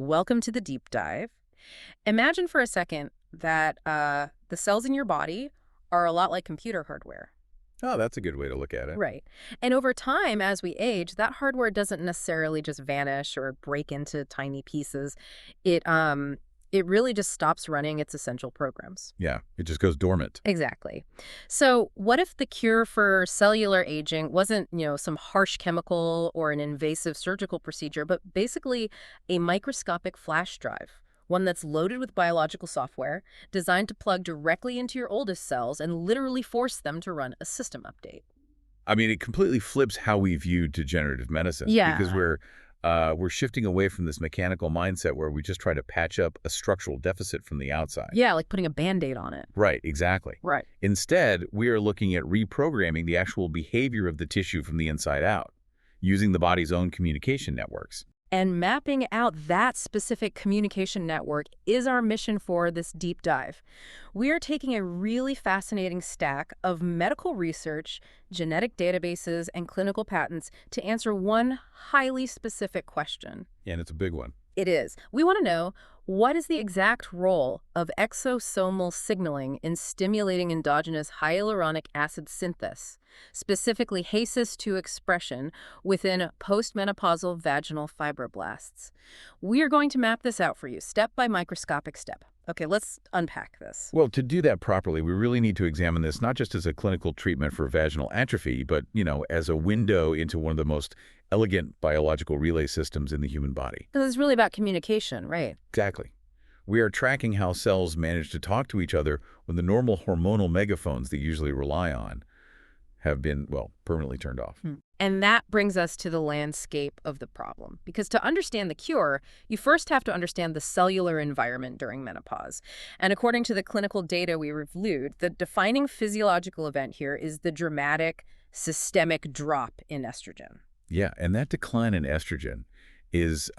Welcome to the deep dive. Imagine for a second that the cells in your body are a lot like computer hardware. Oh, that's a good way to look at it. Right. And over time, as we age, that hardware doesn't necessarily just vanish or break into tiny pieces. It really just stops running its essential programs. Yeah, it just goes dormant. Exactly. So what if the cure for cellular aging wasn't, some harsh chemical or an invasive surgical procedure, but basically a microscopic flash drive, one that's loaded with biological software designed to plug directly into your oldest cells and literally force them to run a system update? I mean, it completely flips how we view degenerative medicine because Yeah. we're shifting away from this mechanical mindset where we just try to patch up a structural deficit from the outside. Yeah, like putting a Band-Aid on it. Right, exactly. Right. Instead, we are looking at reprogramming the actual behavior of the tissue from the inside out, using the body's own communication networks. And mapping out that specific communication network is our mission for this deep dive. We are taking a really fascinating stack of medical research, genetic databases, and clinical patents to answer one highly specific question. And it's a big one. It is. We want to know, what is the exact role of exosomal signaling in stimulating endogenous hyaluronic acid synthase, specifically HACES2 expression within postmenopausal vaginal fibroblasts? We are going to map this out for you, step by microscopic step. Okay, let's unpack this. Well, to do that properly, we really need to examine this not just as a clinical treatment for vaginal atrophy, but, as a window into one of the most elegant biological relay systems in the human body. This is really about communication, right? Exactly. We are tracking how cells manage to talk to each other when the normal hormonal megaphones they usually rely on have been, well, permanently turned off. And that brings us to the landscape of the problem. Because to understand the cure, you first have to understand the cellular environment during menopause. And according to the clinical data we reviewed, the defining physiological event here is the dramatic systemic drop in estrogen. Yeah, and that decline in estrogen is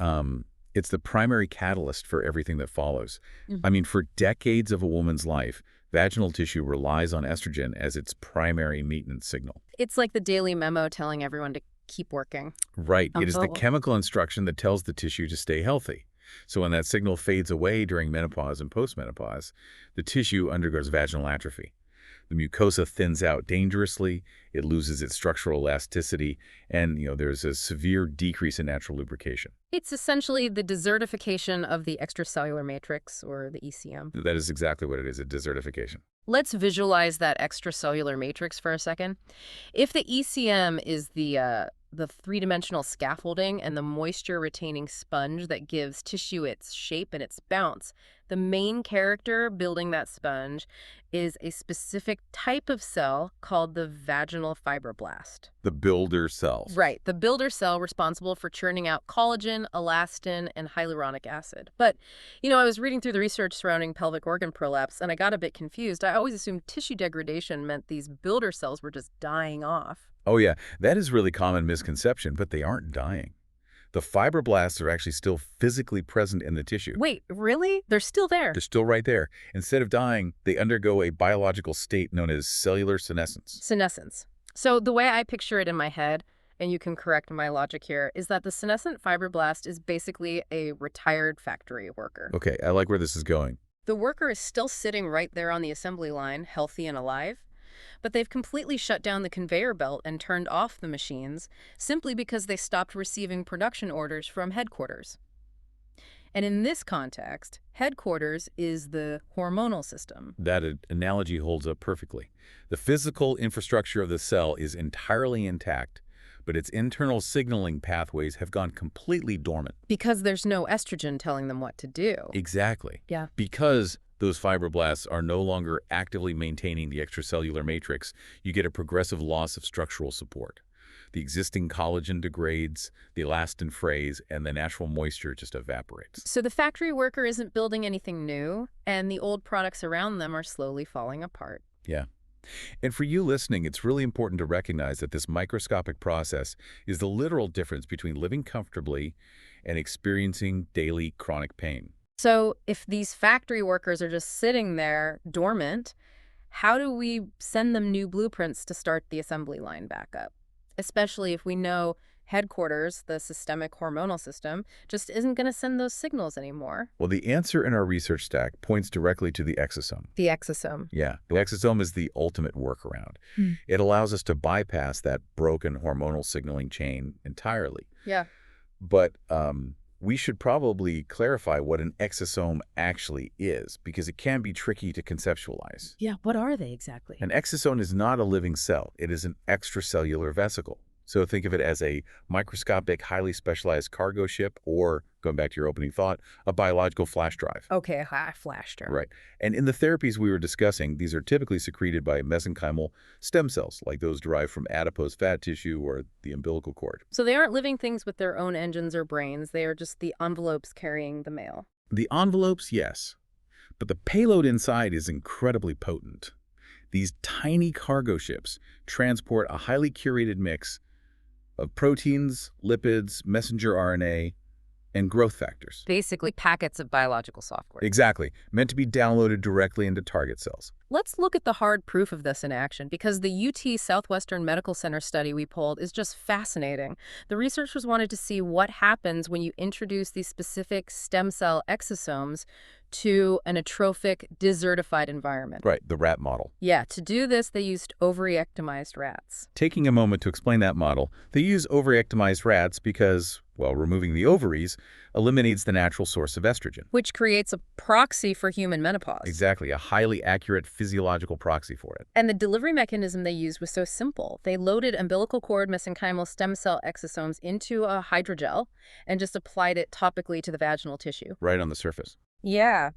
it's the primary catalyst for everything that follows. I mean, for decades of a woman's life, vaginal tissue relies on estrogen as its primary maintenance signal. It's like the daily memo telling everyone to keep working. Right. It is the Oh. chemical instruction that tells the tissue to stay healthy. So when that signal fades away during menopause and postmenopause, the tissue undergoes vaginal atrophy. The mucosa thins out dangerously, it loses its structural elasticity, and there's a severe decrease in natural lubrication. It's essentially the desertification of the extracellular matrix, or the ECM. That is exactly what it is, a desertification. Let's visualize that extracellular matrix for a second. If the ECM is the three-dimensional scaffolding and the moisture-retaining sponge that gives tissue its shape and its bounce, the main character building that sponge is a specific type of cell called the vaginal fibroblast. The builder cells. Right, the builder cell responsible for churning out collagen, elastin, and hyaluronic acid. But, I was reading through the research surrounding pelvic organ prolapse, and I got a bit confused. I always assumed tissue degradation meant these builder cells were just dying off. Oh yeah, that is really common misconception, but they aren't dying. The fibroblasts are actually still physically present in the tissue. Wait, really? They're still there? They're still right there. Instead of dying, they undergo a biological state known as cellular senescence. Senescence. So the way I picture it in my head, and you can correct my logic here, is that the senescent fibroblast is basically a retired factory worker. Okay, I like where this is going. The worker is still sitting right there on the assembly line, healthy and alive, but they've completely shut down the conveyor belt and turned off the machines simply because they stopped receiving production orders from headquarters. And in this context, headquarters is the hormonal system. That analogy holds up perfectly. The physical infrastructure of the cell is entirely intact, but its internal signaling pathways have gone completely dormant. Because there's no estrogen telling them what to do. Exactly. Yeah. Because those fibroblasts are no longer actively maintaining the extracellular matrix, you get a progressive loss of structural support. The existing collagen degrades, the elastin frays, and the natural moisture just evaporates. So the factory worker isn't building anything new, and the old products around them are slowly falling apart. Yeah. And for you listening, it's really important to recognize that this microscopic process is the literal difference between living comfortably and experiencing daily chronic pain. So if these factory workers are just sitting there dormant, how do we send them new blueprints to start the assembly line back up? Especially if we know headquarters, the systemic hormonal system, just isn't going to send those signals anymore. Well, the answer in our research stack points directly to the exosome. The exosome. Yeah, the exosome is the ultimate workaround. It allows us to bypass that broken hormonal signaling chain entirely. Yeah. But we should probably clarify what an exosome actually is, because it can be tricky to conceptualize. Yeah, what are they exactly? An exosome is not a living cell. It is an extracellular vesicle. So think of it as a microscopic, highly specialized cargo ship, or, going back to your opening thought, a biological flash drive. Okay, a flash term. Right. And in the therapies we were discussing, these are typically secreted by mesenchymal stem cells, like those derived from adipose fat tissue or the umbilical cord. So they aren't living things with their own engines or brains. They are just the envelopes carrying the mail. The envelopes, yes. But the payload inside is incredibly potent. These tiny cargo ships transport a highly curated mix of proteins, lipids, messenger RNA, and growth factors. Basically, packets of biological software. Exactly. Meant to be downloaded directly into target cells. Let's look at the hard proof of this in action, because the UT Southwestern Medical Center study we pulled is just fascinating. The researchers wanted to see what happens when you introduce these specific stem cell exosomes to an atrophic, desertified environment. Right, the rat model. Yeah, to do this, they used ovaryectomized rats. Taking a moment to explain that model, they use ovaryectomized rats because, well, removing the ovaries eliminates the natural source of estrogen. Which creates a proxy for human menopause. Exactly, a highly accurate physiological proxy for it. And the delivery mechanism they used was so simple. They loaded umbilical cord mesenchymal stem cell exosomes into a hydrogel and just applied it topically to the vaginal tissue. Right on the surface. Yeah.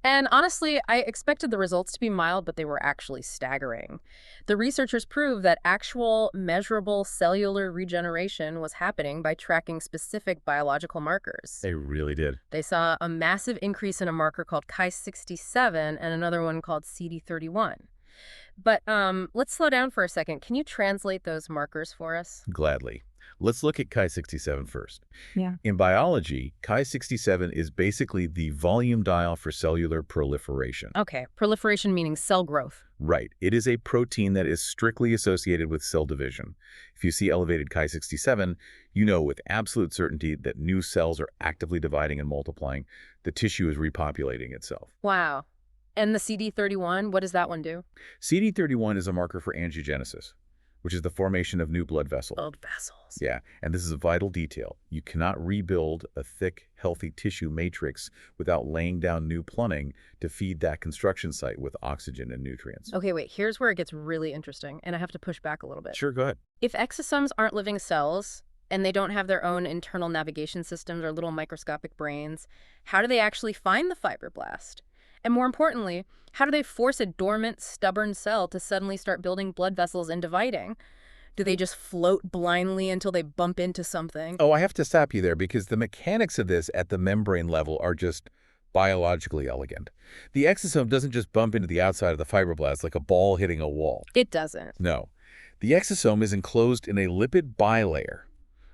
And honestly, I expected the results to be mild, but they were actually staggering. The researchers proved that actual measurable cellular regeneration was happening by tracking specific biological markers. They really did. They saw a massive increase in a marker called Ki67 and another one called CD31. But let's slow down for a second. Can you translate those markers for us? Gladly. Let's look at Ki67 first. Yeah. In biology, Ki67 is basically the volume dial for cellular proliferation. Okay, proliferation meaning cell growth. Right. It is a protein that is strictly associated with cell division. If you see elevated Ki67, you know with absolute certainty that new cells are actively dividing and multiplying. The tissue is repopulating itself. Wow. And the CD31, what does that one do? CD31 is a marker for angiogenesis, which is the formation of new blood vessels. Blood vessels. Yeah, and this is a vital detail. You cannot rebuild a thick, healthy tissue matrix without laying down new plumbing to feed that construction site with oxygen and nutrients. Okay, wait, here's where it gets really interesting, and I have to push back a little bit. Sure, go ahead. If exosomes aren't living cells, and they don't have their own internal navigation systems or little microscopic brains, how do they actually find the fibroblast? And more importantly, how do they force a dormant, stubborn cell to suddenly start building blood vessels and dividing? Do they just float blindly until they bump into something? Oh, I have to stop you there because the mechanics of this at the membrane level are just biologically elegant. The exosome doesn't just bump into the outside of the fibroblast like a ball hitting a wall. It doesn't. No. The exosome is enclosed in a lipid bilayer,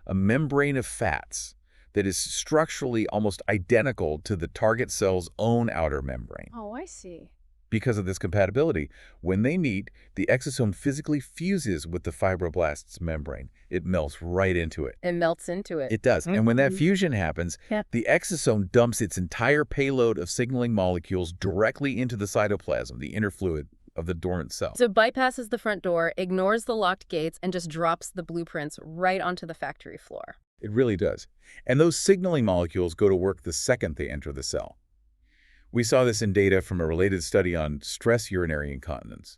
a membrane of fats that is structurally almost identical to the target cell's own outer membrane. Oh, I see. Because of this compatibility, when they meet, the exosome physically fuses with the fibroblast's membrane. It melts right into it. It melts into it. It does. And when that fusion happens, the exosome dumps its entire payload of signaling molecules directly into the cytoplasm, the inner fluid of the dormant cell. So it bypasses the front door, ignores the locked gates, and just drops the blueprints right onto the factory floor. It really does. And those signaling molecules go to work the second they enter the cell. We saw this in data from a related study on stress urinary incontinence.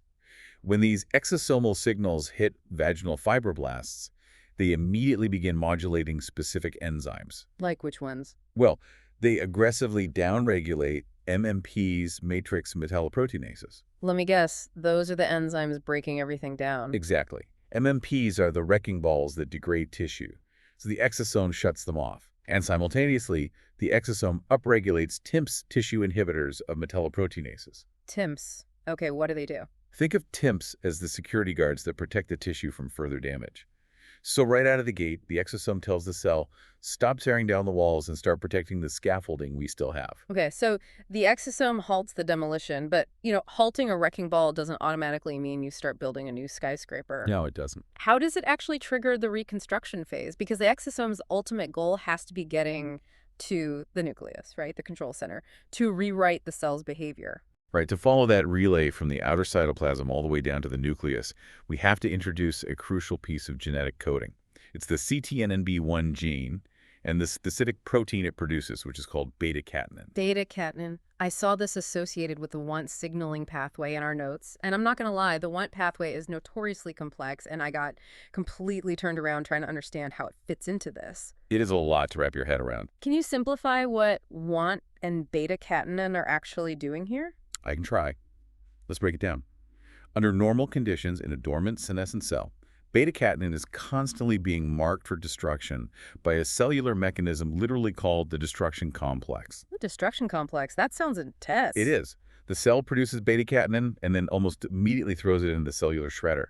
When these exosomal signals hit vaginal fibroblasts, they immediately begin modulating specific enzymes. Like which ones? Well, they aggressively downregulate MMP's matrix metalloproteinases. Let me guess, those are the enzymes breaking everything down. Exactly. MMPs are the wrecking balls that degrade tissue, so the exosome shuts them off. And simultaneously, the exosome upregulates TIMPs tissue inhibitors of metalloproteinases. TIMPs. Okay, what do they do? Think of TIMPs as the security guards that protect the tissue from further damage. So right out of the gate, the exosome tells the cell, stop tearing down the walls and start protecting the scaffolding we still have. Okay, so the exosome halts the demolition, but, halting a wrecking ball doesn't automatically mean you start building a new skyscraper. No, it doesn't. How does it actually trigger the reconstruction phase? Because the exosome's ultimate goal has to be getting to the nucleus, right, the control center, to rewrite the cell's behavior. Right, to follow that relay from the outer cytoplasm all the way down to the nucleus, we have to introduce a crucial piece of genetic coding. It's the CTNNB1 gene and the specific protein it produces, which is called beta-catenin. Beta-catenin. I saw this associated with the WNT signaling pathway in our notes, and I'm not going to lie, the WNT pathway is notoriously complex, and I got completely turned around trying to understand how it fits into this. It is a lot to wrap your head around. Can you simplify what WNT and beta-catenin are actually doing here? I can try. Let's break it down. Under normal conditions in a dormant senescent cell, beta-catenin is constantly being marked for destruction by a cellular mechanism literally called the destruction complex. The destruction complex, that sounds intense. It is. The cell produces beta-catenin and then almost immediately throws it into the cellular shredder.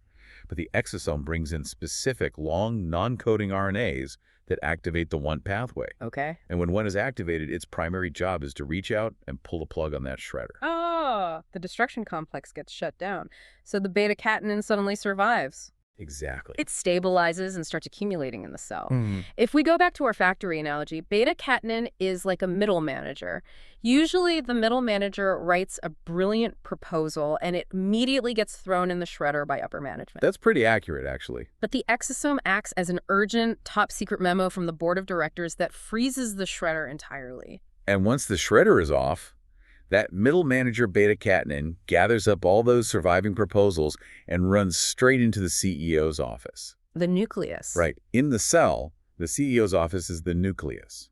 But the exosome brings in specific long non-coding RNAs that activate the WNT pathway. Okay. And when one is activated, its primary job is to reach out and pull the plug on that shredder. Oh, the destruction complex gets shut down, so the beta-catenin suddenly survives. Exactly. It stabilizes and starts accumulating in the cell. Mhm. If we go back to our factory analogy, beta-catenin is like a middle manager. Usually the middle manager writes a brilliant proposal and it immediately gets thrown in the shredder by upper management. That's pretty accurate, actually. But the exosome acts as an urgent, top-secret memo from the board of directors that freezes the shredder entirely. And once the shredder is off, that middle manager beta-catenin gathers up all those surviving proposals and runs straight into the CEO's office. The nucleus. Right. In the cell, the CEO's office is the nucleus.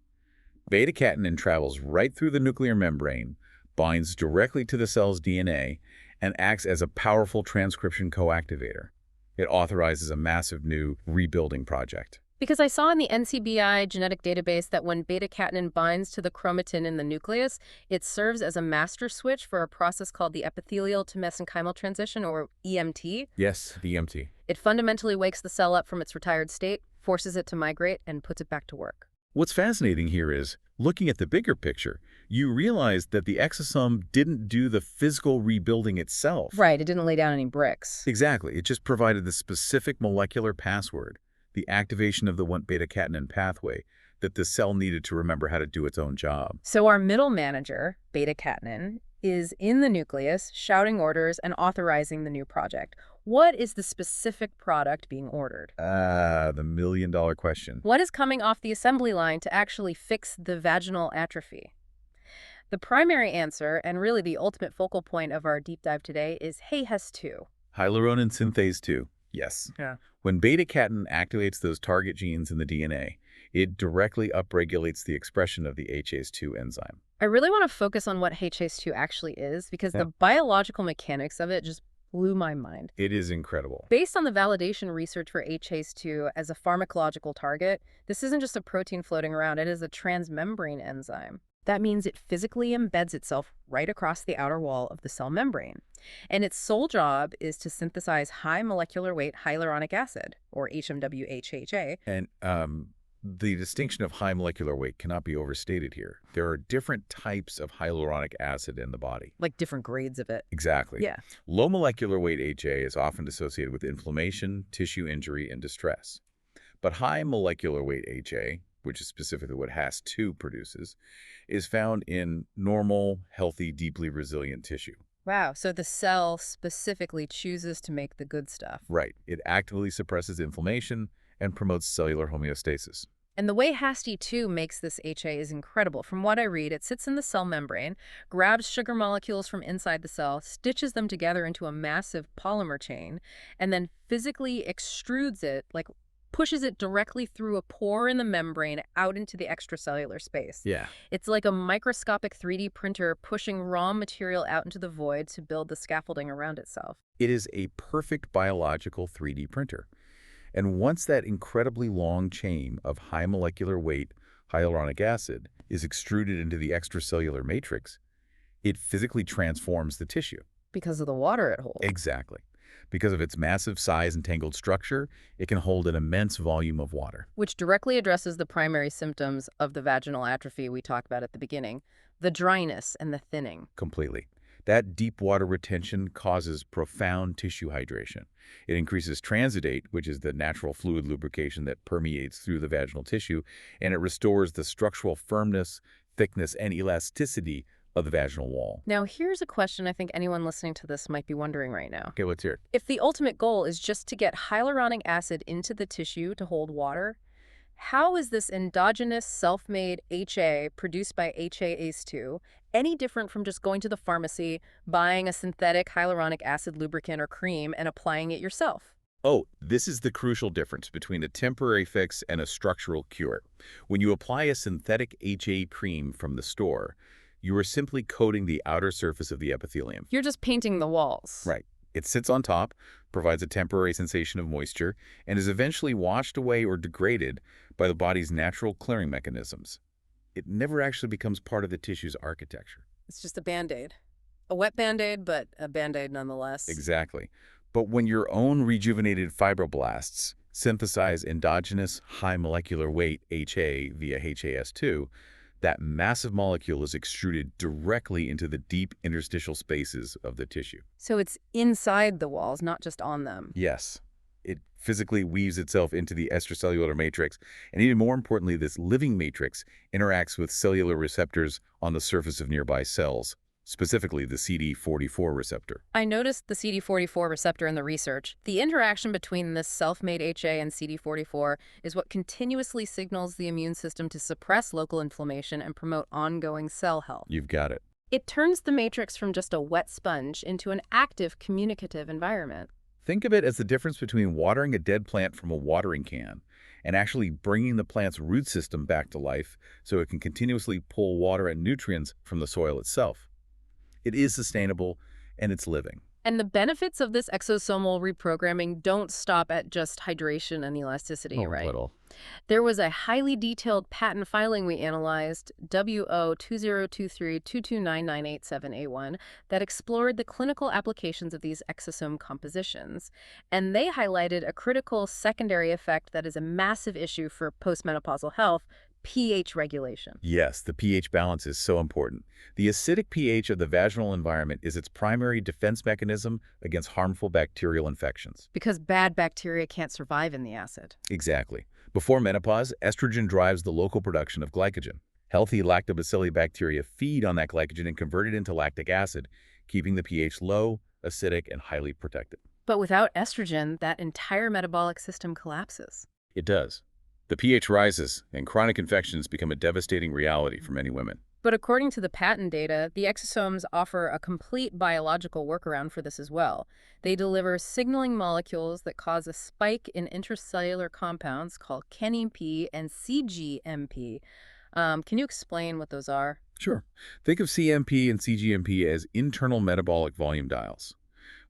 Beta-catenin travels right through the nuclear membrane, binds directly to the cell's DNA, and acts as a powerful transcription coactivator. It authorizes a massive new rebuilding project. Because I saw in the NCBI genetic database that when beta-catenin binds to the chromatin in the nucleus, it serves as a master switch for a process called the epithelial to mesenchymal transition, or EMT. Yes, the EMT. It fundamentally wakes the cell up from its retired state, forces it to migrate, and puts it back to work. What's fascinating here is, looking at the bigger picture, you realize that the exosome didn't do the physical rebuilding itself. Right, it didn't lay down any bricks. Exactly. It just provided the specific molecular password, the activation of the WNT beta-catenin pathway that the cell needed to remember how to do its own job. So our middle manager, beta-catenin, is in the nucleus, shouting orders and authorizing the new project. What is the specific product being ordered? The million-dollar question. What is coming off the assembly line to actually fix the vaginal atrophy? The primary answer, and really the ultimate focal point of our deep dive today, is HAS2. Hyaluronic synthase 2. Yes. Yeah. When beta-catenin activates those target genes in the DNA, it directly upregulates the expression of the HAS2 enzyme. I really want to focus on what HAS2 actually is because the biological mechanics of it just blew my mind. It is incredible. Based on the validation research for HAS2 as a pharmacological target, this isn't just a protein floating around, it is a transmembrane enzyme. That means it physically embeds itself right across the outer wall of the cell membrane. And its sole job is to synthesize high molecular weight hyaluronic acid, or HMWHHA. And the distinction of high molecular weight cannot be overstated here. There are different types of hyaluronic acid in the body. Like different grades of it. Exactly. Yeah. Low molecular weight HA is often associated with inflammation, tissue injury, and distress. But high molecular weight HA, which is specifically what HAS2 produces, is found in normal, healthy, deeply resilient tissue. Wow, so the cell specifically chooses to make the good stuff. Right. It actively suppresses inflammation and promotes cellular homeostasis. And the way HASD2 makes this HA is incredible. From what I read, it sits in the cell membrane, grabs sugar molecules from inside the cell, stitches them together into a massive polymer chain, and then physically extrudes it, like pushes it directly through a pore in the membrane out into the extracellular space. Yeah. It's like a microscopic 3D printer pushing raw material out into the void to build the scaffolding around itself. It is a perfect biological 3D printer. And once that incredibly long chain of high molecular weight hyaluronic acid is extruded into the extracellular matrix, it physically transforms the tissue. Because of the water it holds. Exactly. Because of its massive size and tangled structure, it can hold an immense volume of water. Which directly addresses the primary symptoms of the vaginal atrophy we talked about at the beginning, the dryness and the thinning. Completely. That deep water retention causes profound tissue hydration. It increases transidate, which is the natural fluid lubrication that permeates through the vaginal tissue, and it restores the structural firmness, thickness, and elasticity of the vaginal wall. Now, here's a question I think anyone listening to this might be wondering right now. Okay, let's hear it. If the ultimate goal is just to get hyaluronic acid into the tissue to hold water, how is this endogenous self-made HA produced by HA-ACE2 any different from just going to the pharmacy, buying a synthetic hyaluronic acid lubricant or cream, and applying it yourself? Oh, this is the crucial difference between a temporary fix and a structural cure. When you apply a synthetic HA cream from the store, you are simply coating the outer surface of the epithelium. You're just painting the walls. Right. It sits on top, provides a temporary sensation of moisture, and is eventually washed away or degraded by the body's natural clearing mechanisms. It never actually becomes part of the tissue's architecture. It's just a Band-Aid. A wet Band-Aid, but a Band-Aid nonetheless. Exactly. But when your own rejuvenated fibroblasts synthesize endogenous high molecular weight HA via HAS2, that massive molecule is extruded directly into the deep interstitial spaces of the tissue. So it's inside the walls, not just on them. Yes, it physically weaves itself into the extracellular matrix, and even more importantly, this living matrix interacts with cellular receptors on the surface of nearby cells, specifically the CD44 receptor. I noticed the CD44 receptor in the research. The interaction between this self-made HA and CD44 is what continuously signals the immune system to suppress local inflammation and promote ongoing cell health. You've got it. It turns the matrix from just a wet sponge into an active, communicative environment. Think of it as the difference between watering a dead plant from a watering can and actually bringing the plant's root system back to life so it can continuously pull water and nutrients from the soil itself. It is sustainable, and it's living. And the benefits of this exosomal reprogramming don't stop at just hydration and elasticity, right? Little. There was a highly detailed patent filing we analyzed, WO2023229987A1, that explored the clinical applications of these exosome compositions. And they highlighted a critical secondary effect that is a massive issue for postmenopausal health: pH regulation. Yes, the pH balance is so important. The acidic pH of the vaginal environment is its primary defense mechanism against harmful bacterial infections. Because bad bacteria can't survive in the acid. Exactly. Before menopause, estrogen drives the local production of glycogen. Healthy lactobacilli bacteria feed on that glycogen and convert it into lactic acid, keeping the pH low, acidic, and highly protected. But without estrogen, that entire metabolic system collapses. It does. The pH rises, and chronic infections become a devastating reality for many women. But according to the patent data, the exosomes offer a complete biological workaround for this as well. They deliver signaling molecules that cause a spike in intracellular compounds called CNP and CGMP. Can you explain what those are? Sure. Think of CMP and CGMP as internal metabolic volume dials.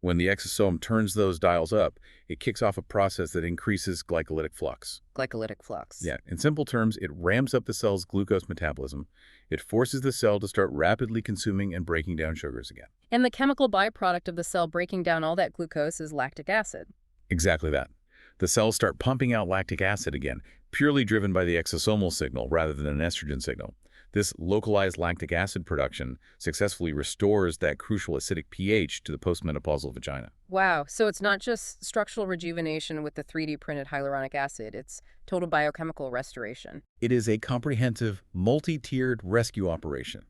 When the exosome turns those dials up, it kicks off a process that increases glycolytic flux. Glycolytic flux. Yeah, in simple terms, it ramps up the cell's glucose metabolism. It forces the cell to start rapidly consuming and breaking down sugars again. And the chemical byproduct of the cell breaking down all that glucose is lactic acid. Exactly that. The cells start pumping out lactic acid again, purely driven by the exosomal signal rather than an estrogen signal. This localized lactic acid production successfully restores that crucial acidic pH to the postmenopausal vagina. Wow, so it's not just structural rejuvenation with the 3D printed hyaluronic acid, it's total biochemical restoration. It is a comprehensive, multi-tiered rescue operation,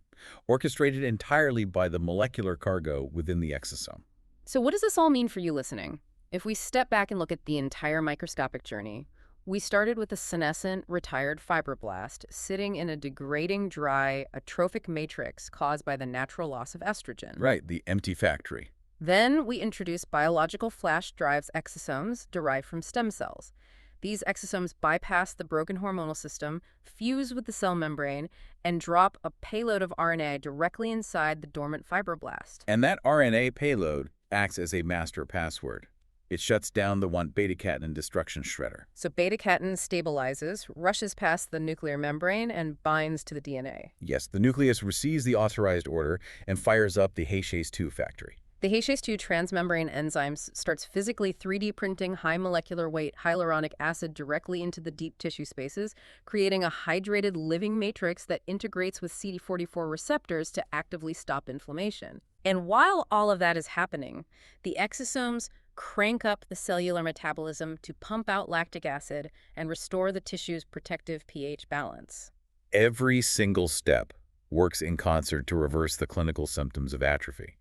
orchestrated entirely by the molecular cargo within the exosome. So what does this all mean for you listening? If we step back and look at the entire microscopic journey, we started with a senescent, retired fibroblast sitting in a degrading, dry, atrophic matrix caused by the natural loss of estrogen. Right, the empty factory. Then we introduced biological flash drives exosomes derived from stem cells. These exosomes bypass the broken hormonal system, fuse with the cell membrane, and drop a payload of RNA directly inside the dormant fibroblast. And that RNA payload acts as a master password. It shuts down the 1-beta-catenin destruction shredder. So beta-catenin stabilizes, rushes past the nuclear membrane, and binds to the DNA. Yes, the nucleus receives the authorized order and fires up the HAS2 factory. The HAS2 transmembrane enzymes starts physically 3D printing high molecular weight hyaluronic acid directly into the deep tissue spaces, creating a hydrated living matrix that integrates with CD44 receptors to actively stop inflammation. And while all of that is happening, the exosomes crank up the cellular metabolism to pump out lactic acid and restore the tissue's protective pH balance. Every single step works in concert to reverse the clinical symptoms of atrophy: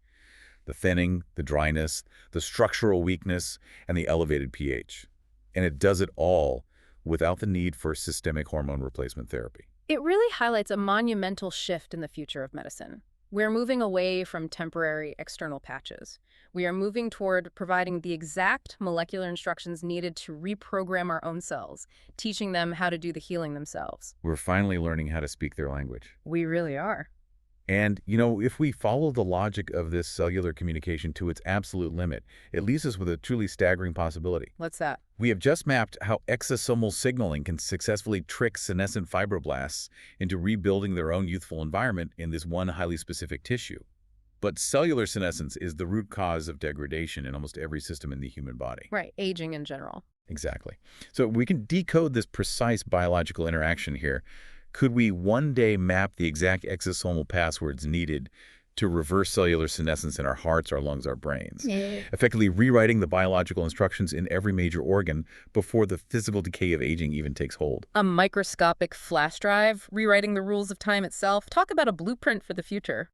the thinning, the dryness, the structural weakness, and the elevated pH. And it does it all without the need for systemic hormone replacement therapy. It really highlights a monumental shift in the future of medicine. We're moving away from temporary external patches. We are moving toward providing the exact molecular instructions needed to reprogram our own cells, teaching them how to do the healing themselves. We're finally learning how to speak their language. We really are. And, if we follow the logic of this cellular communication to its absolute limit, it leaves us with a truly staggering possibility. What's that? We have just mapped how exosomal signaling can successfully trick senescent fibroblasts into rebuilding their own youthful environment in this one highly specific tissue. But cellular senescence is the root cause of degradation in almost every system in the human body. Right, aging in general. Exactly. So we can decode this precise biological interaction here. Could we one day map the exact exosomal passwords needed to reverse cellular senescence in our hearts, our lungs, our brains, Yeah. effectively rewriting the biological instructions in every major organ before the physical decay of aging even takes hold? A microscopic flash drive, rewriting the rules of time itself. Talk about a blueprint for the future.